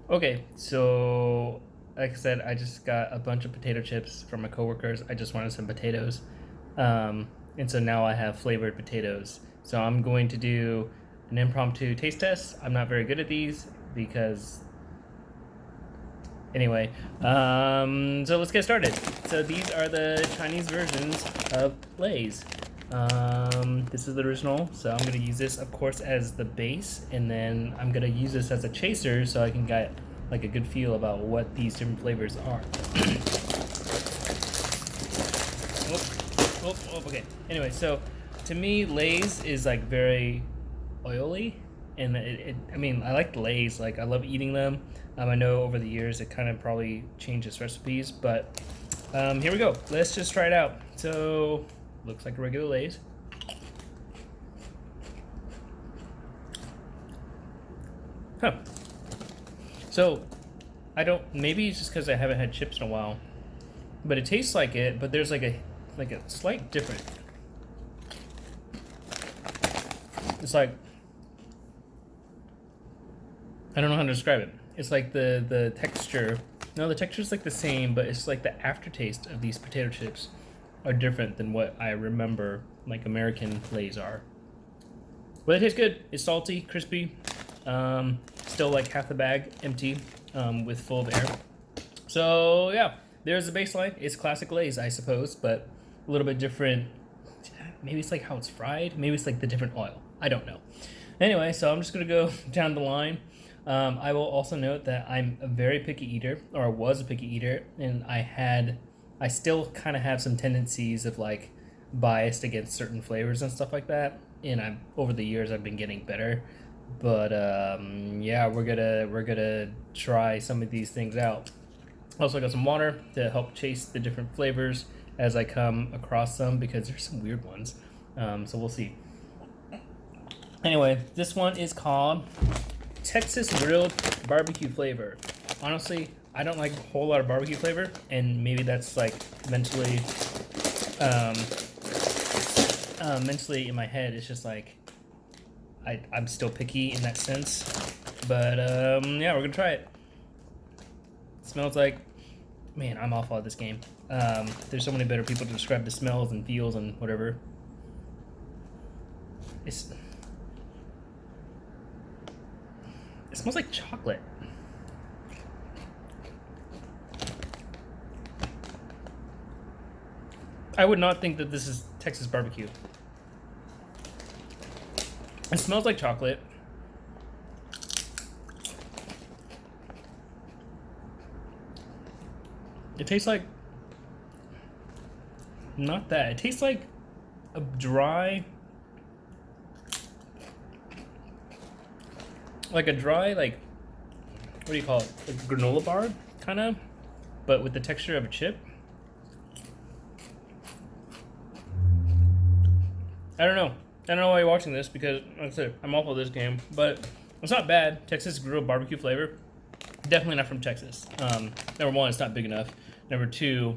Okay, so like I said, I just got a bunch of potato chips from my coworkers. I just wanted some potatoes, and so now I have flavored potatoes. So I'm going to do an impromptu taste test. I'm not very good at these because, anyway. So let's get started. So these are the Chinese versions of Lay's. This is the original, so I'm gonna use this, of course, as the base, and then I'm gonna use this as a chaser so I can get like a good feel about what these different flavors are. Okay. Anyway, so to me, Lay's is like very oily, and I mean, I like Lay's. Like, I love eating them. I know over the years it kind of probably changes recipes, but here we go. Let's just try it out. So, looks like a regular Lay's. Huh. So, I don't. Maybe it's just because I haven't had chips in a while, but it tastes like it. But there's like a slight difference. It's like, I don't know how to describe it. It's like the texture. No, the texture's like the same, but it's like the aftertaste of these potato chips are different than what I remember like American Lay's are. But it tastes good. It's salty, crispy. Still like half the bag empty, with full of air. So yeah, there's the baseline. It's classic Lay's, I suppose, but a little bit different. Maybe it's like how it's fried. Maybe it's like the different oil. I don't know. Anyway, so I'm just gonna go down the line. I will also note that I'm a very picky eater, or I was a picky eater, and I still kind of have some tendencies of like biased against certain flavors and stuff like that. And over the years I've been getting better, but yeah, we're gonna try some of these things out. Also, got some water to help chase the different flavors as I come across them because there's some weird ones. So we'll see. Anyway, this one is called Texas Grilled Barbecue Flavor. Honestly, I don't like a whole lot of barbecue flavor, and maybe that's like um, mentally in my head. It's just like I'm still picky in that sense. But yeah, we're gonna try it. Smells like, man, I'm awful at this game. There's so many better people to describe the smells and feels and whatever. It smells like chocolate. I would not think that this is Texas barbecue. It smells like chocolate. It tastes like, not that. It tastes like a dry, like what do you call it? Like granola bar, kind of, but with the texture of a chip. I don't know. I don't know why you're watching this because, like I said, I'm awful at this game, but it's not bad. Texas grilled barbecue flavor. Definitely not from Texas. Number one, it's not big enough. Number two,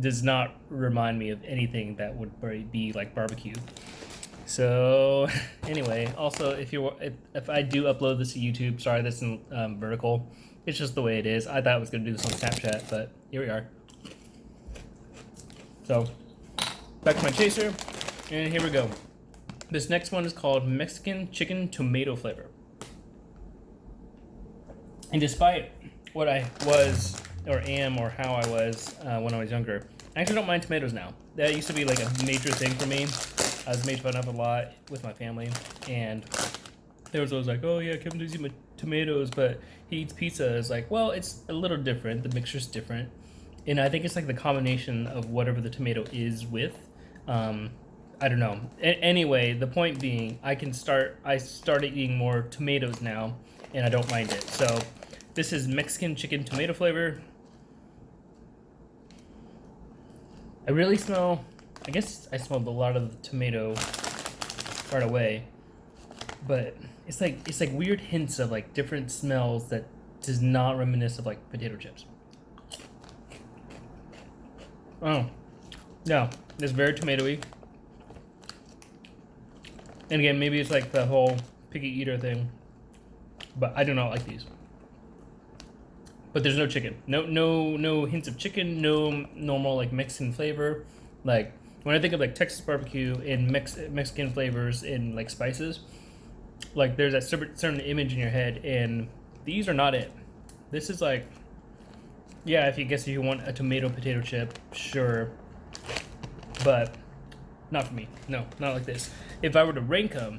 does not remind me of anything that would be like barbecue. So anyway, also if I do upload this to YouTube, sorry, that's in vertical. It's just the way it is. I thought I was gonna do this on Snapchat, but here we are. So back to my chaser, and here we go. This next one is called Mexican Chicken Tomato Flavor. And despite what I was or am or how I was when I was younger, I actually don't mind tomatoes now. That used to be like a major thing for me. I was made fun of a lot with my family, and there was always like, "Oh yeah, Kevin doesn't eat tomatoes, but he eats pizza." It's like, well, it's a little different. The mixture's different, and I think it's like the combination of whatever the tomato is with. I don't know. Anyway, the point being, I started eating more tomatoes now, and I don't mind it. So this is Mexican chicken tomato flavor. I really smell, I guess I smelled a lot of the tomato right away, but it's like weird hints of like different smells that does not reminisce of like potato chips. Oh, no, it's very tomatoey. And again, maybe it's like the whole picky eater thing, but I do not like these. but there's no chicken. No hints of chicken. No normal like Mexican flavor. Like when I think of like Texas barbecue and Mexican flavors and like spices, like there's that certain image in your head, and these are not it. This is like, yeah, if you want a tomato potato chip, sure, but not for me. No, not like this. If I were to rank them,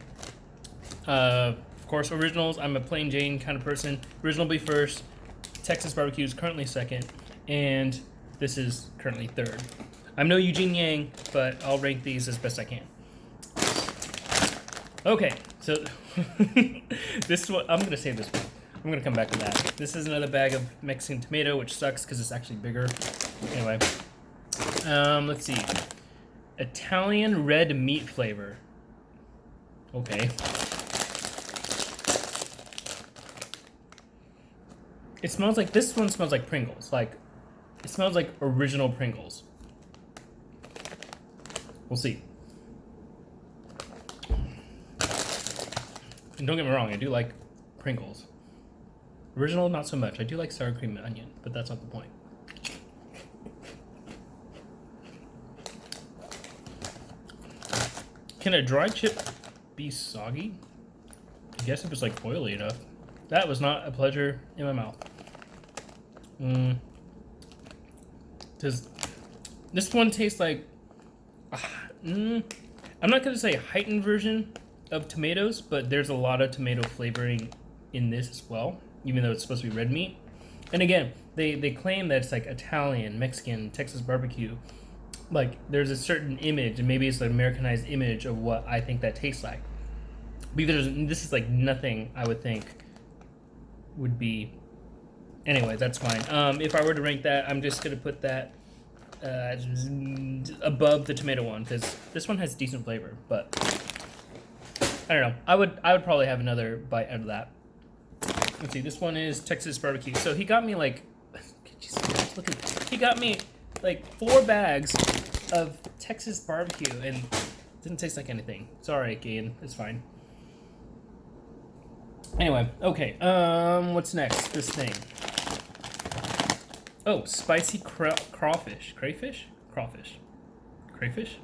of course, originals. I'm a plain Jane kind of person. Original be first. Texas barbecue is currently second, and this is currently third. I'm no Eugene Yang, but I'll rank these as best I can. Okay, so this is what I'm gonna save this one. I'm gonna come back to that. This is another bag of Mexican tomato, which sucks because it's actually bigger. Anyway, let's see. Italian red meat flavor. Okay. It smells like, this one smells like Pringles. Like, it smells like original Pringles. We'll see. And don't get me wrong, I do like Pringles. Original, not so much. I do like sour cream and onion, but that's not the point. Can a dry chip be soggy? I guess if it's like oily enough. That was not a pleasure in my mouth. Does this one taste like... I'm not going to say heightened version of tomatoes, but there's a lot of tomato flavoring in this as well, even though it's supposed to be red meat. And again, they claim that it's like Italian, Mexican, Texas barbecue. Like, there's a certain image, and maybe it's an Americanized image of what I think that tastes like. Because this is like nothing I would think would be... Anyway, that's fine. If I were to rank that, I'm just going to put that above the tomato one, because this one has decent flavor, but I don't know. I would probably have another bite out of that. Let's see, this one is Texas barbecue. So he got me like, look at, he got me like 4 bags of Texas barbecue, and it didn't taste like anything. Sorry, Gain, it's fine. Anyway, okay, what's next? This thing. Oh, spicy crawfish. Crayfish? Crawfish. Crayfish?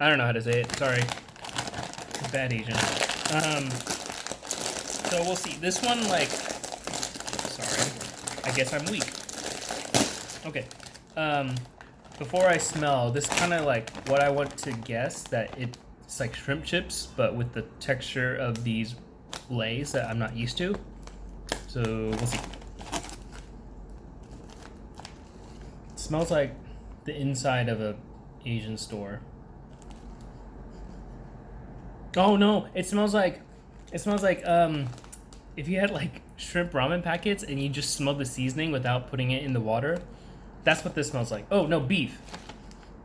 I don't know how to say it, sorry. Bad Asian. So we'll see. This one, like, sorry. I guess I'm weak. Okay. Before I smell, this kind of like what I want to guess, that it's like shrimp chips, but with the texture of these Lays that I'm not used to. So we'll see. It smells like the inside of a Asian store. Oh no, it smells like if you had like shrimp ramen packets and you just smelled the seasoning without putting it in the water. That's what this smells like. Oh no, beef.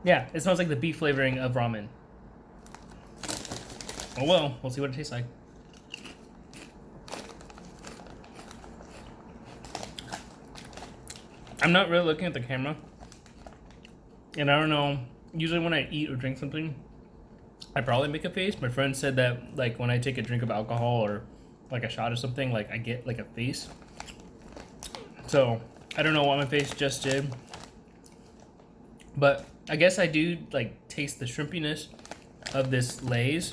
Yeah, it smells like the beef flavoring of ramen. Oh well, we'll see what it tastes like. I'm not really looking at the camera. And I don't know, usually when I eat or drink something, I probably make a face. My friend said that like when I take a drink of alcohol or like a shot or something, like I get like a face. So I don't know what my face just did. But I guess I do like taste the shrimpiness of this Lay's.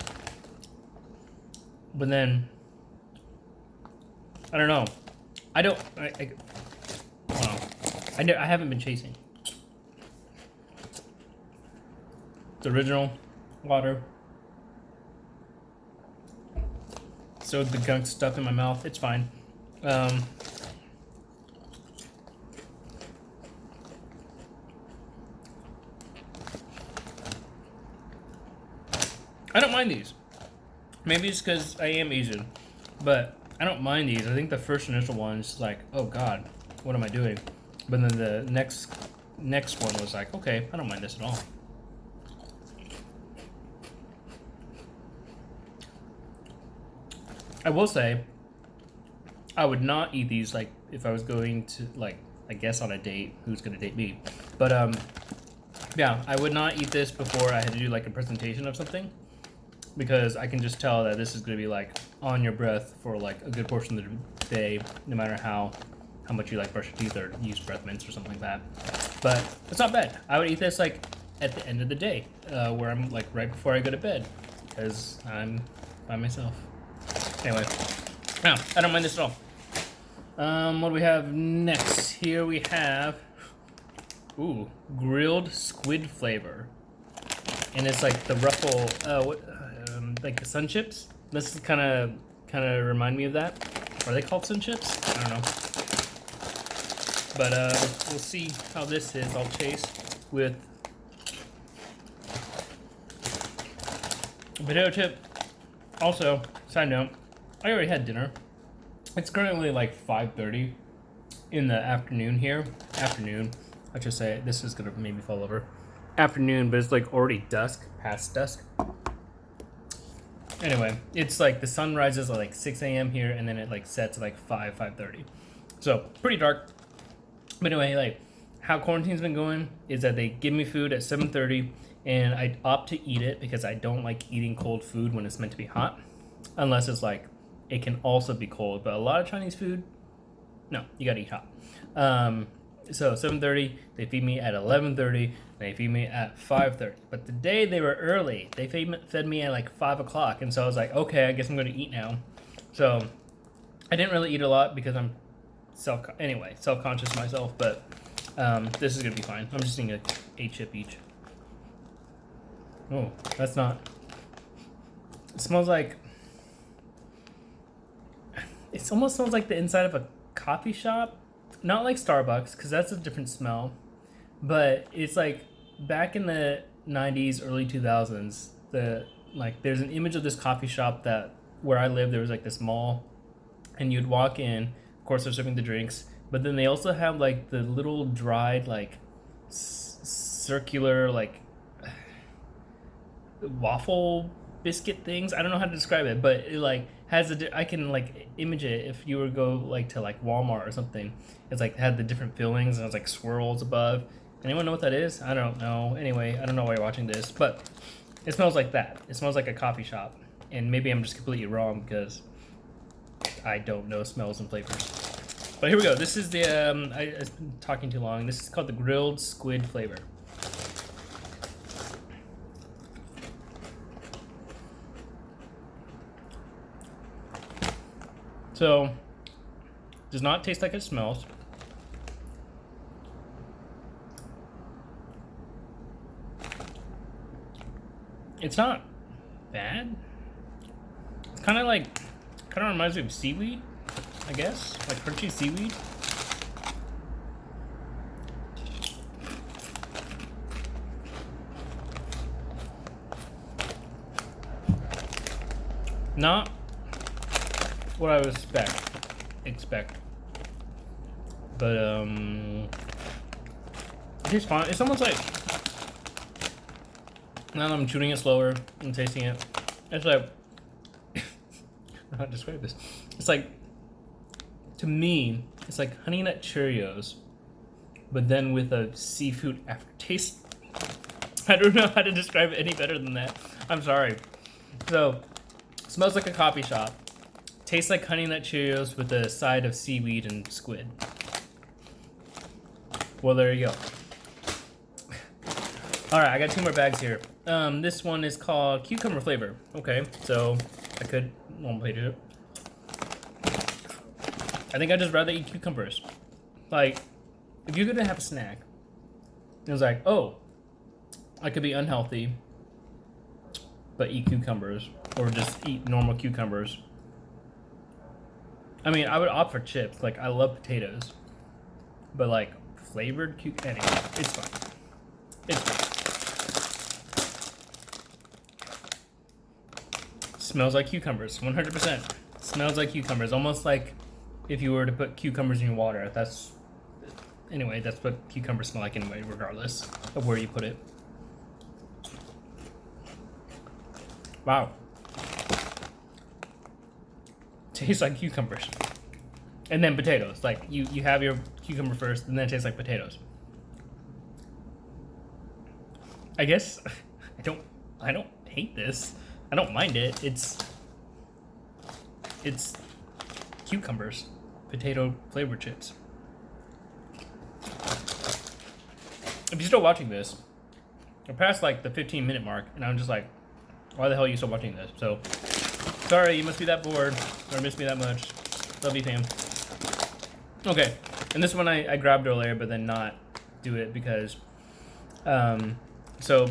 But then I don't know. I don't know. I haven't been chasing. The original water. So the gunk stuff in my mouth, it's fine. I don't mind these. Maybe it's because I am Asian, but I don't mind these. I think the first initial one is like, oh god, what am I doing? But then the next one was like, okay, I don't mind this at all. I will say, I would not eat these like if I was going to like, I guess on a date. Who's gonna date me? But yeah, I would not eat this before I had to do like a presentation of something. because I can just tell that this is going to be like on your breath for like a good portion of the day, no matter how much you like brush your teeth or use breath mints or something like that. But it's not bad. I would eat this like at the end of the day, where I'm like right before I go to bed, because I'm by myself. Anyway, no, I don't mind this at all. What do we have next? Here we have, ooh, grilled squid flavor, and it's like the ruffle, like the sun chips. This is kind of remind me of that. Are they called sun chips? I don't know. But we'll see how this is. I'll chase with a potato chip. Also, side note, I already had dinner. It's currently like 5:30 in the afternoon here. Afternoon, I should say. This is gonna maybe fall over. Afternoon, but it's like already dusk, past dusk. Anyway, it's like the sun rises at like 6 a.m. here, and then it like sets at like 5:30. So pretty dark. But anyway, like how quarantine's been going is that they give me food at 7:30, and I opt to eat it because I don't like eating cold food when it's meant to be hot, unless it's like it can also be cold. But a lot of Chinese food, no, you gotta eat hot. So 7:30, they feed me at 11:30, they feed me at 5:30. But today they were early. They fed me at like 5 o'clock, and so I was like, okay, I guess I'm gonna eat now. So I didn't really eat a lot because I'm self-conscious myself, but this is gonna be fine. I'm just eating a chip each. Oh, that's not. It smells like. It almost smells like the inside of a coffee shop, not like Starbucks, because that's a different smell. But it's like back in the 90s, early 2000s. There's an image of this coffee shop that where I live. There was like this mall, and you'd walk in. Of course, they're serving the drinks, but then they also have like the little dried like circular like waffle biscuit things. I don't know how to describe it, but it like has I can like image it if you were to go like to like Walmart or something. It's like had the different fillings and it's like swirls above. Anyone know what that is? I don't know. Anyway, I don't know why you're watching this, but it smells like that. It smells like a coffee shop, and maybe I'm just completely wrong because I don't know smells and flavors. But here we go. This is the, I've been talking too long. This is called the grilled squid flavor. So, does not taste like it smells. It's not bad. It's kind of reminds me of seaweed, I guess, like crunchy seaweed. Not what I would expect, but it tastes fine. It's almost like, now that I'm chewing it slower and tasting it, it's like, I don't know how to describe this. It's like, to me, it's like Honey Nut Cheerios, but then with a seafood aftertaste. I don't know how to describe it any better than that. I'm sorry. So, smells like a coffee shop. Tastes like Honey Nut Cheerios with a side of seaweed and squid. Well, there you go. Alright, I got 2 more bags here. This one is called cucumber flavor. Okay, so I could normally do it. I think I'd just rather eat cucumbers. Like, if you're gonna have a snack, it was like, oh, I could be unhealthy, but eat cucumbers, or just eat normal cucumbers. I mean, I would opt for chips. Like, I love potatoes, but like flavored cucumber. Anyway, it's fine. It's fine. Smells like cucumbers, 100%. Smells like cucumbers, almost like if you were to put cucumbers in your water. Anyway, that's what cucumbers smell like anyway, regardless of where you put it. Wow. Tastes like cucumbers. And then potatoes. Like, you have your cucumber first, and then it tastes like potatoes. I guess I don't hate this. I don't mind it. It's cucumbers, potato flavored chips. If you're still watching this, we're past like the 15-minute mark, and I'm just like, why the hell are you still watching this? So, sorry, you must be that bored or miss me that much. Love you, fam. Okay, and this one I grabbed earlier, but then not do it because, so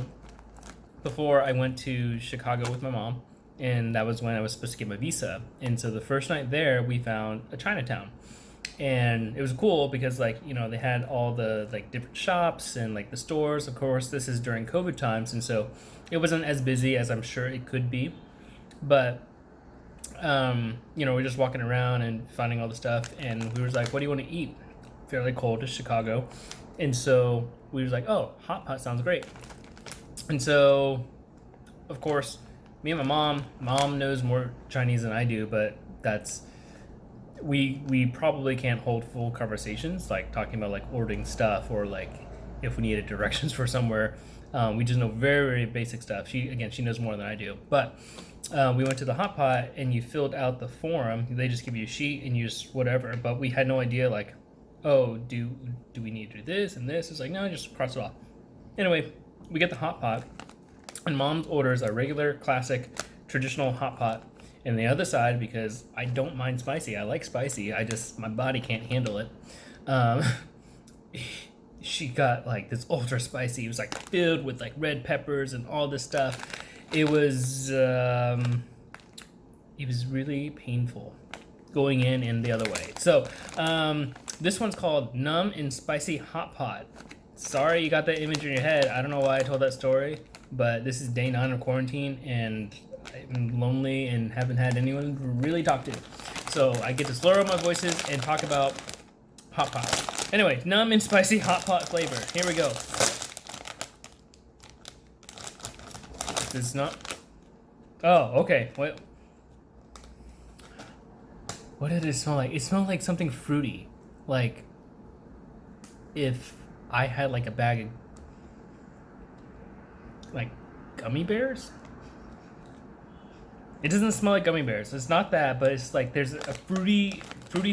before I went to Chicago with my mom, and that was when I was supposed to get my visa. And so the first night there, we found a Chinatown. And it was cool because, like, you know, they had all the, like, different shops and, like, the stores. Of course, this is during COVID times, and so it wasn't as busy as I'm sure it could be. But, you know, we're just walking around and finding all the stuff, and we was like, what do you want to eat? Fairly cold to Chicago. And so we was like, oh, hot pot sounds great. And so, of course, me and my mom knows more Chinese than I do, but that's... We probably can't hold full conversations, like talking about like ordering stuff or like if we needed directions for somewhere. We just know very, very basic stuff. She knows more than I do. But we went to the hot pot and you filled out the form. They just give you a sheet and you just whatever. But we had no idea like, oh, do we need to do this and this? It's like, no, just cross it off. Anyway, we get the hot pot and Mom orders a regular, classic, traditional hot pot. And the other side, because I don't mind spicy, I like spicy, my body can't handle it. She got like this ultra spicy. It was like filled with like red peppers and all this stuff. It was really painful going in and the other way. So this one's called Numb and Spicy Hot Pot. Sorry you got that image in your head. I don't know why I told that story, but this is day 9 of quarantine and I'm lonely and haven't had anyone to really talk to. So I get to slur on my voices and talk about hot pot. Anyway, numb and spicy hot pot flavor. Here we go. This is not... Oh, okay. What did it smell like? It smelled like something fruity. Like if I had like a bag of like gummy bears? It doesn't smell like gummy bears. It's not that, but it's like there's a fruity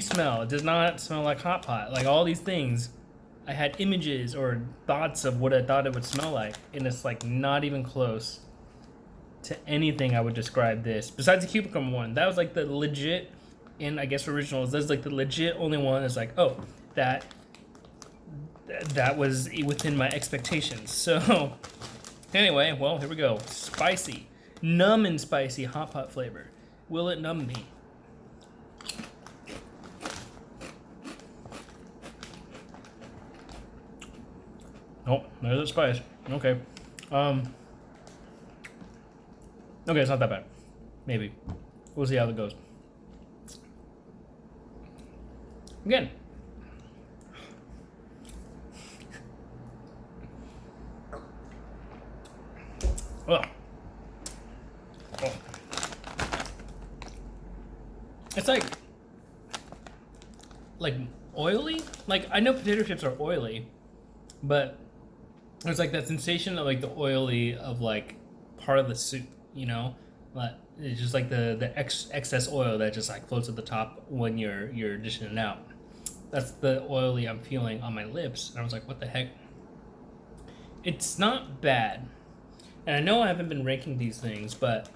smell. It does not smell like hot pot. Like all these things, I had images or thoughts of what I thought it would smell like, and it's like not even close to anything I would describe this. Besides the cucumber one, that was like the legit, and I guess originals. That's like the legit only one. That's like, oh, that was within my expectations. So anyway, well, here we go. Spicy. Numb and spicy hot pot flavor. Will it numb me? Nope, there's a spice. Okay. Okay, it's not that bad. Maybe. We'll see how it goes. Again. Well. Oh. It's like oily. Like I know potato chips are oily, but it's like that sensation of like the oily of like part of the soup, you know? But it's just like the excess oil that just like floats at the top when you're dishing it out. That's the oily I'm feeling on my lips. And I was like, what the heck? It's not bad. And I know I haven't been ranking these things, but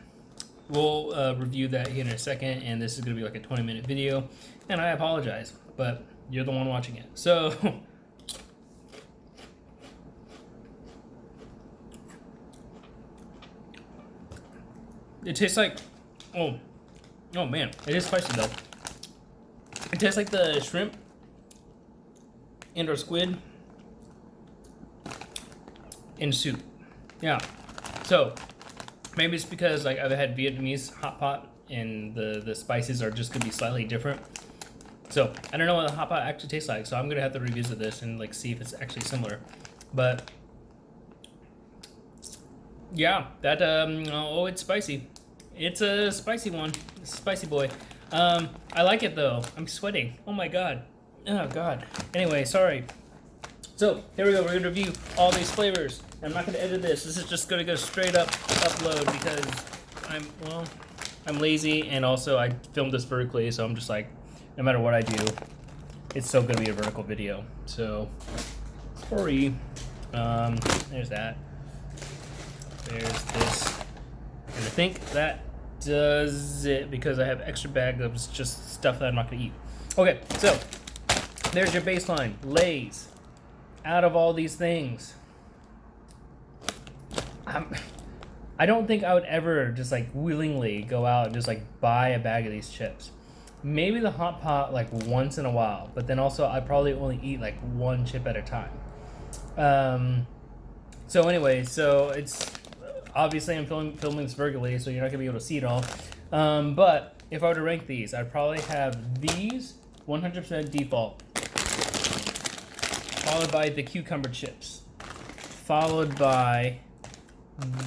we'll review that here in a second, and this is going to be like a 20-minute video, and I apologize, but you're the one watching it. So, it tastes like, oh man, it is spicy though. It tastes like the shrimp and or squid in soup. Yeah. So maybe it's because like I've had Vietnamese hot pot and the spices are just gonna be slightly different. So I don't know what the hot pot actually tastes like. So I'm gonna have to revisit this and like see if it's actually similar. But yeah, that oh, it's spicy. It's a spicy one. It's a spicy boy. I like it though. I'm sweating. Oh my god. Oh god. Anyway, sorry. So here we go. We're gonna review all these flavors. I'm not gonna edit this. This is just gonna go straight up upload because I'm lazy, and also I filmed this vertically, so I'm just like, no matter what I do, it's still gonna be a vertical video. So, sorry. There's that. There's this. And I think that does it, because I have extra bag of just stuff that I'm not gonna eat. Okay, so there's your baseline. Lay's. Out of all these things, I don't think I would ever just like willingly go out and just like buy a bag of these chips. Maybe the Hot Pot like once in a while, but then also I probably only eat like one chip at a time. So anyway, so it's obviously I'm filming this vertically, so you're not gonna be able to see it all. But if I were to rank these, I'd probably have these 100% default, followed by the cucumber chips, followed by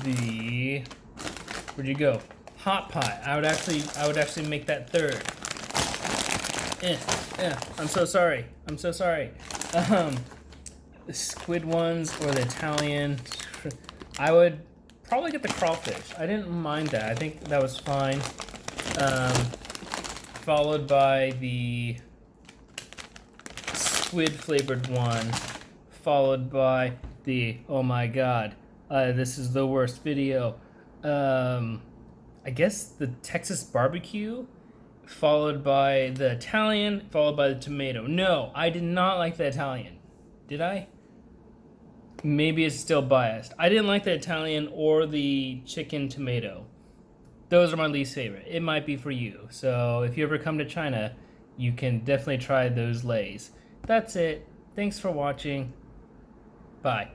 the, where'd you go? Hot Pot. I would actually make that third. I'm so sorry. The squid ones or the Italian. I would probably get the crawfish. I didn't mind that. I think that was fine. Followed by the squid flavored one. Followed by the, oh my god, this is the worst video. I guess the Texas barbecue, followed by the Italian, followed by the tomato. No, I did not like the Italian. Did I? Maybe it's still biased. I didn't like the Italian or the chicken tomato. Those are my least favorite. It might be for you. So if you ever come to China, you can definitely try those Lay's. That's it. Thanks for watching. Bye.